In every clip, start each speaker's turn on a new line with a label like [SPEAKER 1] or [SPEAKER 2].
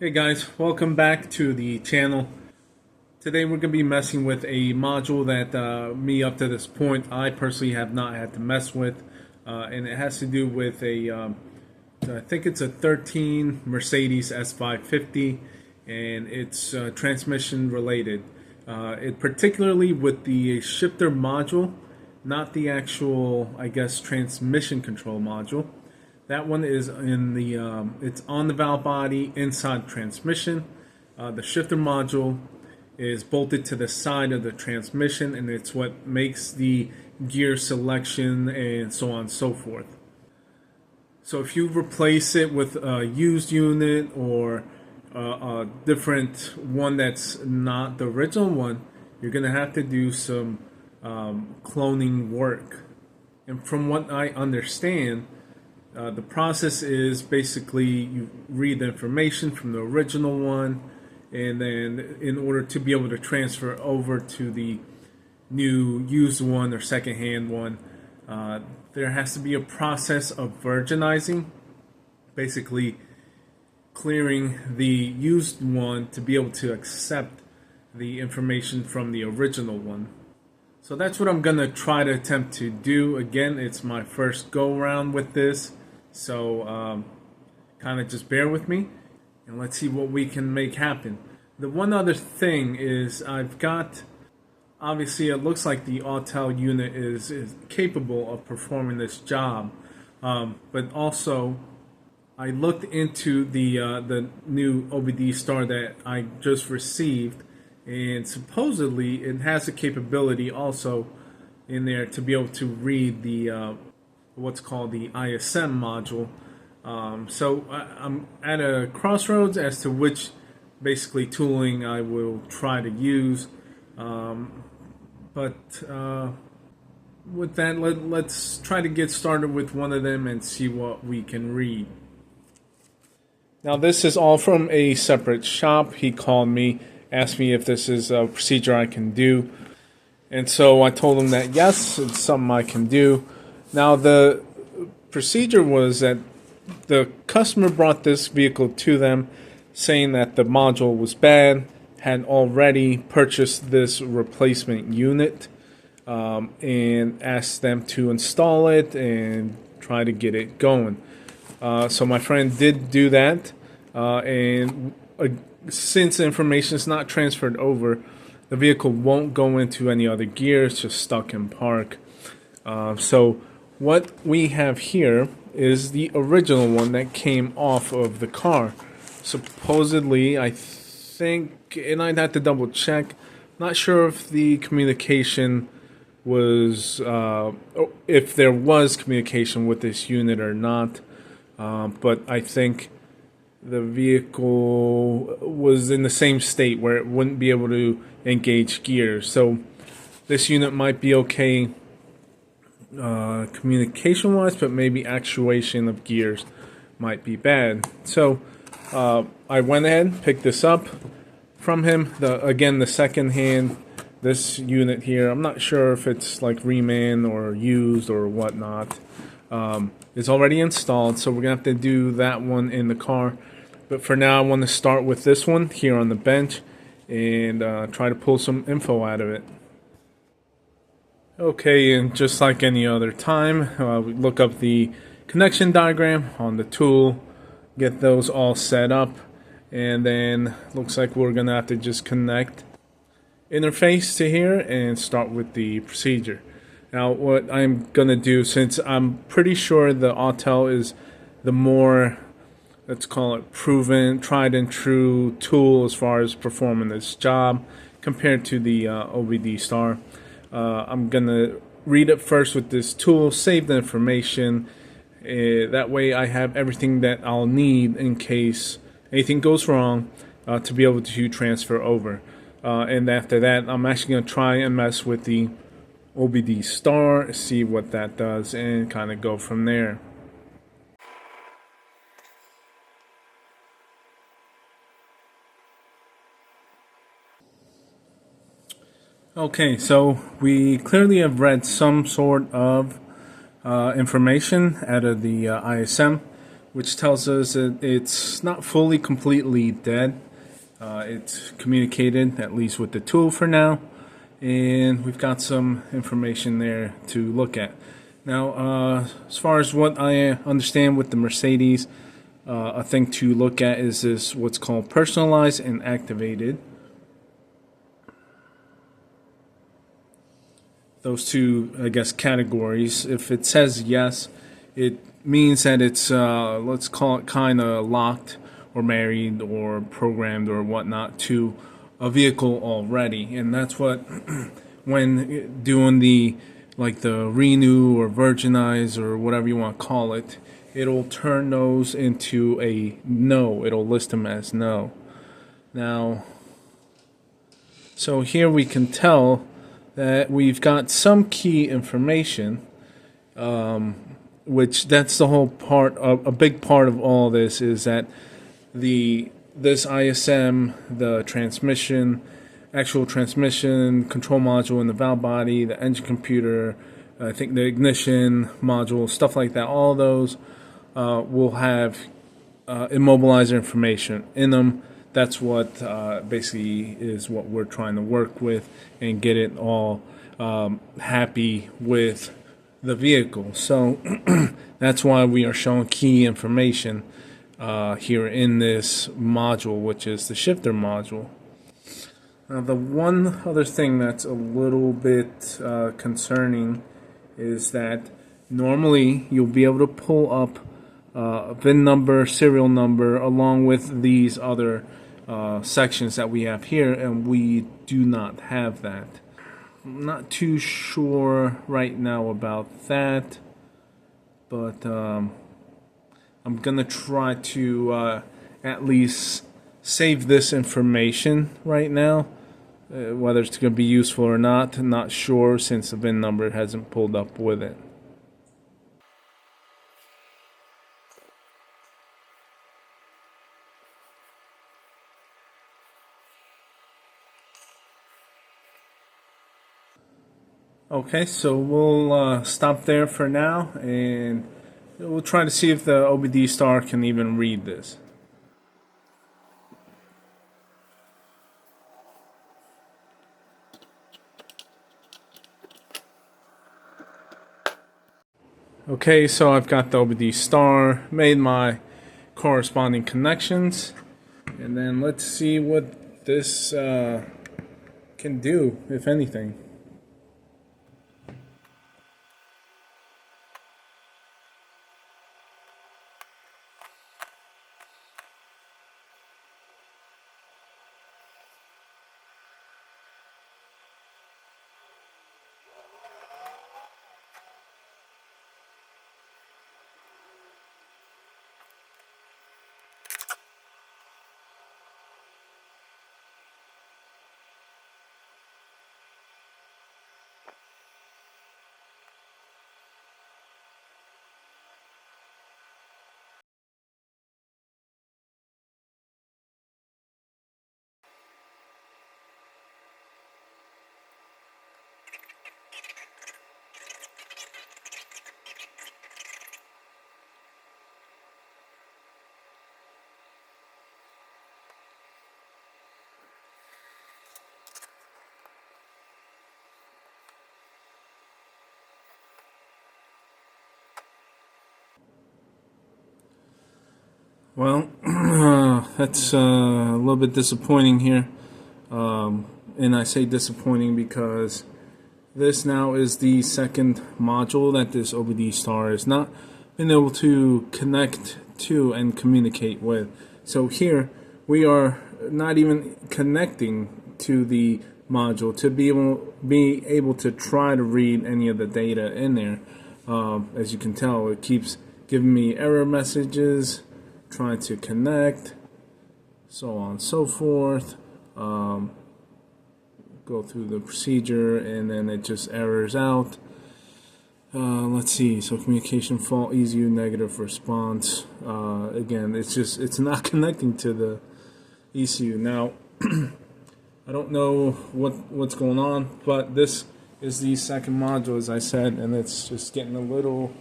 [SPEAKER 1] Hey guys, welcome back to the channel. Today we're going to be messing with a module that me up to this point I personally have not had to mess with, and it has to do with I think it's a 13 Mercedes S550, and it's transmission related. It particularly with the shifter module, not the actual, I guess, transmission control module. That one is in the, it's on the valve body inside transmission. The shifter module is bolted to the side of the transmission, and it's what makes the gear selection and so on and so forth. So if you replace it with a used unit or a different one that's not the original one, you're going to have to do some cloning work. And from what I understand, the process is basically you read the information from the original one, and then in order to be able to transfer over to the new used one or secondhand one, there has to be a process of virginizing, basically clearing the used one to be able to accept the information from the original one. So that's what I'm going to try to attempt to do. Again, it's my first go around with this. So kind of just bear with me and let's see what we can make happen. The one other thing is I've got, obviously it looks like the Autel unit is capable of performing this job, but also I looked into the new OBD Star that I just received, and supposedly it has the capability also in there to be able to read the what's called the ISM module. So I'm at a crossroads as to which basically tooling I will try to use. But with that, let's try to get started with one of them and see what we can read. Now this is all from a separate shop. He called me, asked me if this is a procedure I can do. And so I told him that yes, it's something I can do. Now the procedure was that the customer brought this vehicle to them saying that the module was bad, had already purchased this replacement unit, and asked them to install it and try to get it going. So my friend did do that, and since the information is not transferred over, the vehicle won't go into any other gear. It's just stuck in park. So what we have here is the original one that came off of the car. Supposedly, I think, and I'd have to double check, not sure if the communication was, if there was communication with this unit or not, but I think the vehicle was in the same state where it wouldn't be able to engage gears. So this unit might be okay communication wise, but maybe actuation of gears might be bad. So I went ahead, picked this up from him. Again, the second hand, this unit here, I'm not sure if it's like reman or used or whatnot. It's already installed, so we're gonna have to do that one in the car. But for now, I want to start with this one here on the bench and try to pull some info out of it. Okay, and just like any other time, we look up the connection diagram on the tool, get those all set up, and then looks like we're gonna have to just connect interface to here and start with the procedure. Now what I'm gonna do, since I'm pretty sure the Autel is the more, let's call it, proven, tried and true tool as far as performing this job compared to the OBD Star, I'm gonna read it first with this tool, save the information. That way I have everything that I'll need in case anything goes wrong to be able to transfer over. And after that, I'm actually going to try and mess with the OBD Star, see what that does, and kind of go from there. Okay, so we clearly have read some sort of information out of the ISM. which tells us that it's not fully completely dead. It's communicated, at least with the tool for now, and we've got some information there to look at. Now, as far as what I understand with the Mercedes, a thing to look at is this what's called personalized and activated. Those two, I guess, categories. If it says yes, it means that it's, let's call it kind of locked or married or programmed or whatnot to a vehicle already. And that's what, when doing the, like the renew or virginize or whatever you want to call it, it'll turn those into a no. It'll list them as no. Now, so here we can tell that we've got some key information, which that's the whole part of a big part of all this is that this ISM, the transmission, actual transmission control module in the valve body, the engine computer, I think the ignition module, stuff like that, all those will have immobilizer information in them. That's what basically is what we're trying to work with and get it all happy with the vehicle. So that's why we are showing key information here in this module, which is the shifter module. Now, the one other thing that's a little bit concerning is that normally you'll be able to pull up VIN number, serial number, along with these other sections that we have here, and we do not have that. I'm not too sure right now about that, but I'm gonna try to at least save this information right now. Whether it's going to be useful or not, not sure, since the VIN number hasn't pulled up with it. Okay, so we'll stop there for now, and we'll try to see if the OBD Star can even read this. Okay, so I've got the OBD Star, made my corresponding connections, and then let's see what this can do, if anything. Well, that's a little bit disappointing here. And I say disappointing because this now is the second module that this OBD Star has not been able to connect to and communicate with. So here we are not even connecting to the module to be able to try to read any of the data in there. As you can tell, it keeps giving me error messages, trying to connect, so on and so forth. Go through the procedure, and then it just errors out. Let's see. So communication fault, ECU negative response. Again, it's not connecting to the ECU. Now, I don't know what's going on, but this is the second module, as I said, and it's just getting a little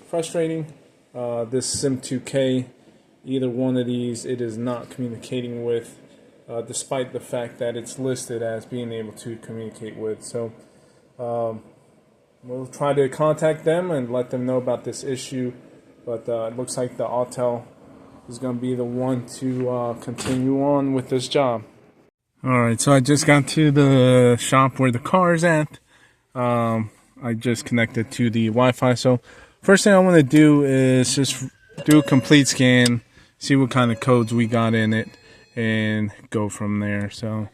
[SPEAKER 1] frustrating. this SIM2K, either one of these, it is not communicating with, despite the fact that it's listed as being able to communicate with. So we'll try to contact them and let them know about this issue. But it looks like the Autel is going to be the one to continue on with this job. Alright, so I just got to the shop where the car is at. I just connected to the Wi-Fi. So first thing I want to do is just do a complete scan, see what kind of codes we got in it, and go from there. So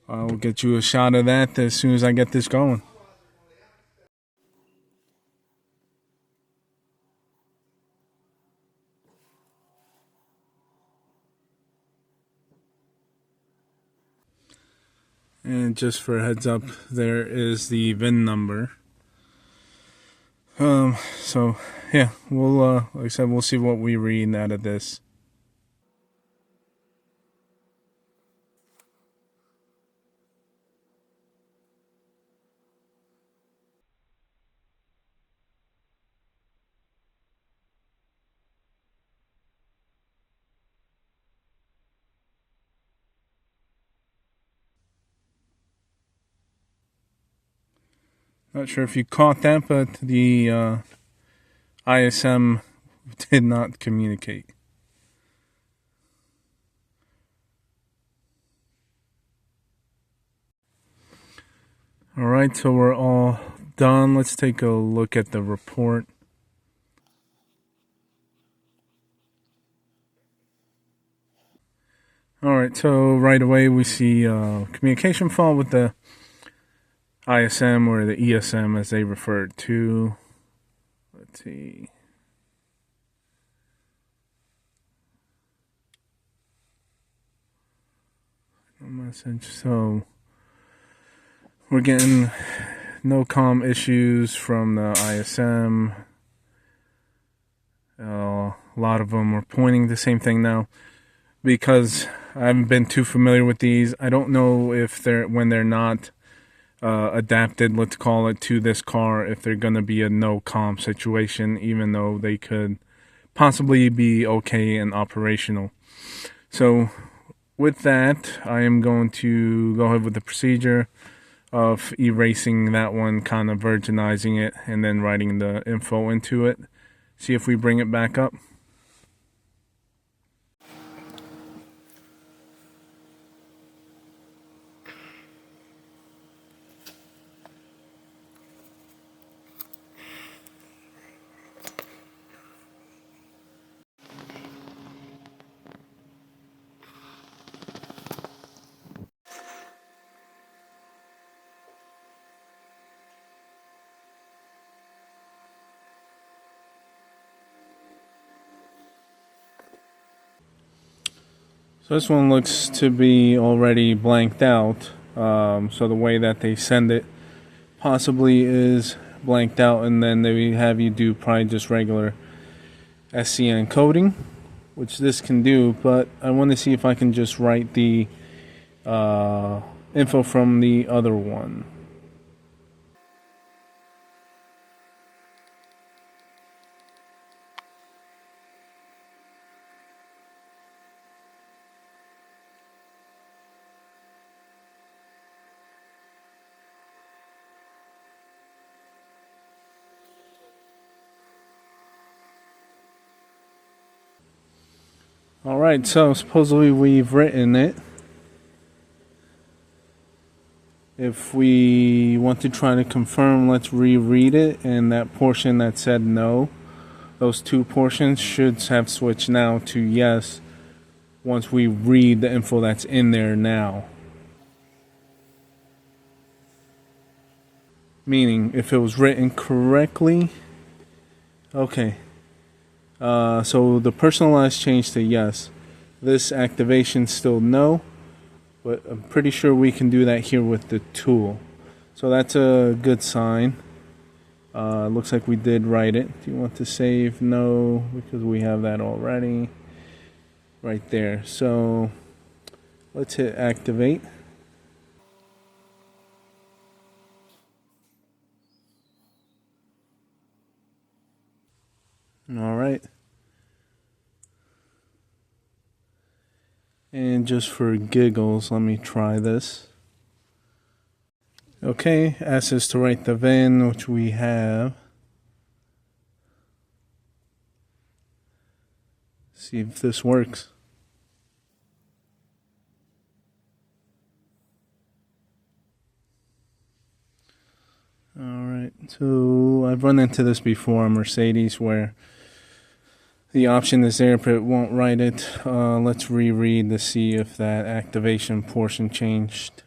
[SPEAKER 1] I'll get you a shot of that as soon as I get this going. And just for a heads up, there is the VIN number. So yeah, we'll like I said, we'll see what we read out of this. Not sure if you caught that, but the ISM did not communicate. Alright, so we're all done. Let's take a look at the report. Alright, so right away we see communication fault with the ISM, or the ESM as they refer to. Let's see. Message. So we're getting no comm issues from the ISM. A lot of them are pointing the same thing now. Because I haven't been too familiar with these, I don't know if when they're not adapted, let's call it, to this car, if they're going to be a no comm situation, even though they could possibly be okay and operational. So with that, I am going to go ahead with the procedure of erasing that one, kind of virginizing it, and then writing the info into it. See if we bring it back up. So this one looks to be already blanked out. So the way that they send it possibly is blanked out, and then they have you do probably just regular SCN coding, which this can do. But I want to see if I can just write the info from the other one. Alright, so supposedly we've written it. If we want to try to confirm, let's reread it, and that portion that said no, those two portions should have switched now to yes once we read the info that's in there now. Meaning, if it was written correctly, okay. So the personalized changed to yes. This activation still no, but I'm pretty sure we can do that here with the tool. So that's a good sign. Looks like we did write it. Do you want to save? No, because we have that already. Right there. So let's hit activate. All right. And just for giggles, let me try this. Okay, asks us to write the VIN, which we have. See if this works. Alright, so I've run into this before on Mercedes where the option is there but it won't write it. Let's reread to see if that activation portion changed.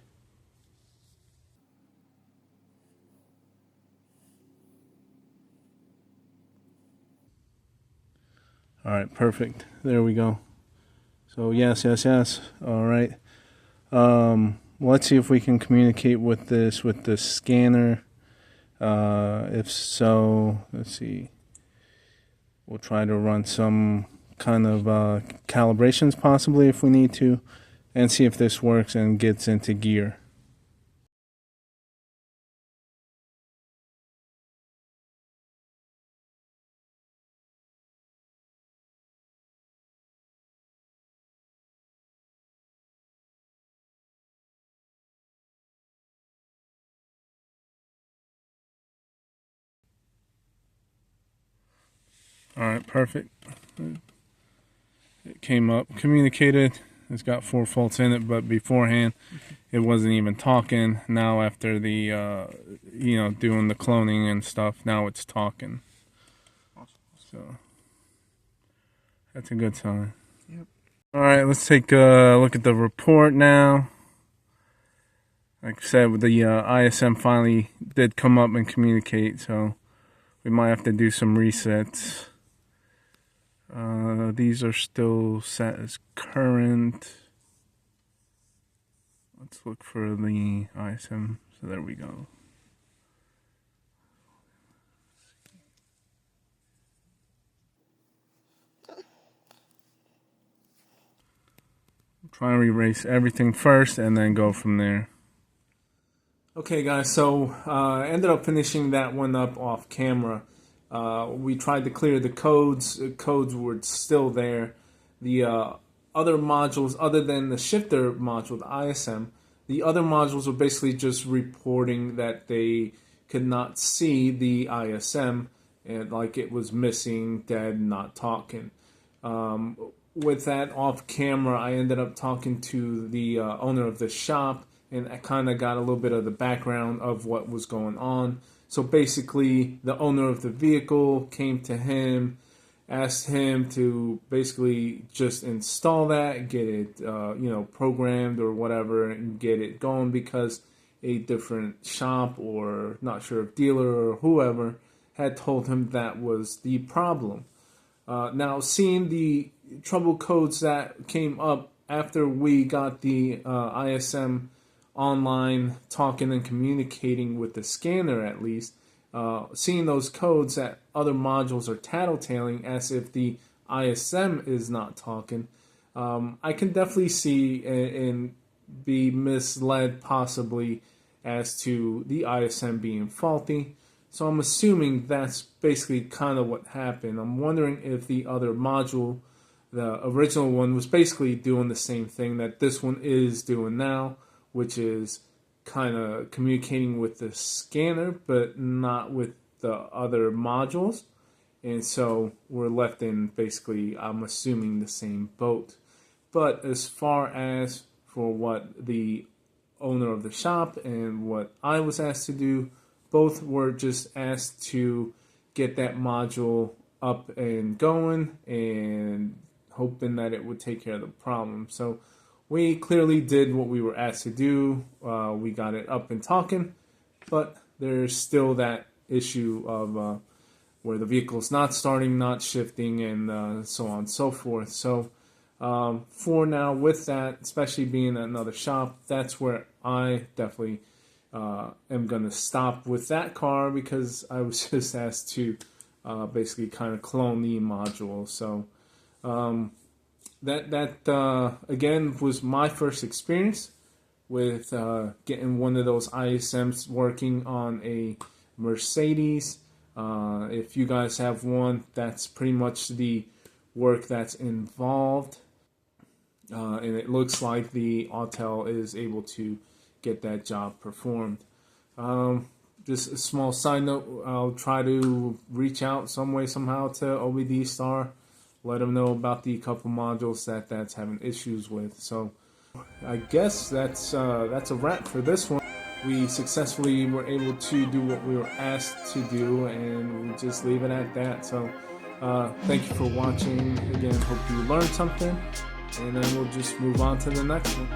[SPEAKER 1] Alright, perfect. There we go. So yes. Alright. Let's see if we can communicate with this with the scanner. If so, let's see. We'll try to run some kind of calibrations possibly if we need to, and see if this works and gets into gear. Alright, perfect. It came up, communicated. It's got 4 faults in it, but beforehand it wasn't even talking. Now after the, doing the cloning and stuff, now it's talking. So that's a good sign.
[SPEAKER 2] Yep.
[SPEAKER 1] Alright, let's take a look at the report now. Like I said, the ISM finally did come up and communicate, so we might have to do some resets. These are still set as current. Let's look for the ISM. So there we go. Try and erase everything first and then go from there. Okay guys, so I ended up finishing that one up off camera. We tried to clear the codes. The codes were still there. The other modules, other than the shifter module, the ISM, the other modules were basically just reporting that they could not see the ISM, and like it was missing, dead, not talking. With that off camera, I ended up talking to the owner of the shop, and I kind of got a little bit of the background of what was going on. So basically, the owner of the vehicle came to him, asked him to basically just install that, get it, programmed or whatever, and get it going because a different shop or not sure if dealer or whoever had told him that was the problem. Now, seeing the trouble codes that came up after we got the ISM online talking and communicating with the scanner, at least seeing those codes that other modules are tattletaling as if the ISM is not talking, I can definitely see and be misled possibly as to the ISM being faulty. So I'm assuming that's basically kind of what happened. I'm wondering if the other module, the original one, was basically doing the same thing that this one is doing now, which is kind of communicating with the scanner, but not with the other modules. And so we're left in basically, I'm assuming, the same boat. But as far as for what the owner of the shop and what I was asked to do, both were just asked to get that module up and going and hoping that it would take care of the problem. So we clearly did what we were asked to do. We got it up and talking, but there's still that issue of where the vehicle's not starting, not shifting, and so on and so forth. So for now, with that, especially being at another shop, that's where I definitely am going to stop with that car because I was just asked to basically kind of clone the module. So that again was my first experience with getting one of those ISMs working on a Mercedes. If you guys have one, that's pretty much the work that's involved. And it looks like the Autel is able to get that job performed. Just a small side note, I'll try to reach out some way, somehow to OBD Star, let them know about the couple modules that's having issues with. So I guess that's a wrap for this one. We successfully were able to do what we were asked to do, and we just leave it at that. So thank you for watching. Again, hope you learned something, and then we'll just move on to the next one.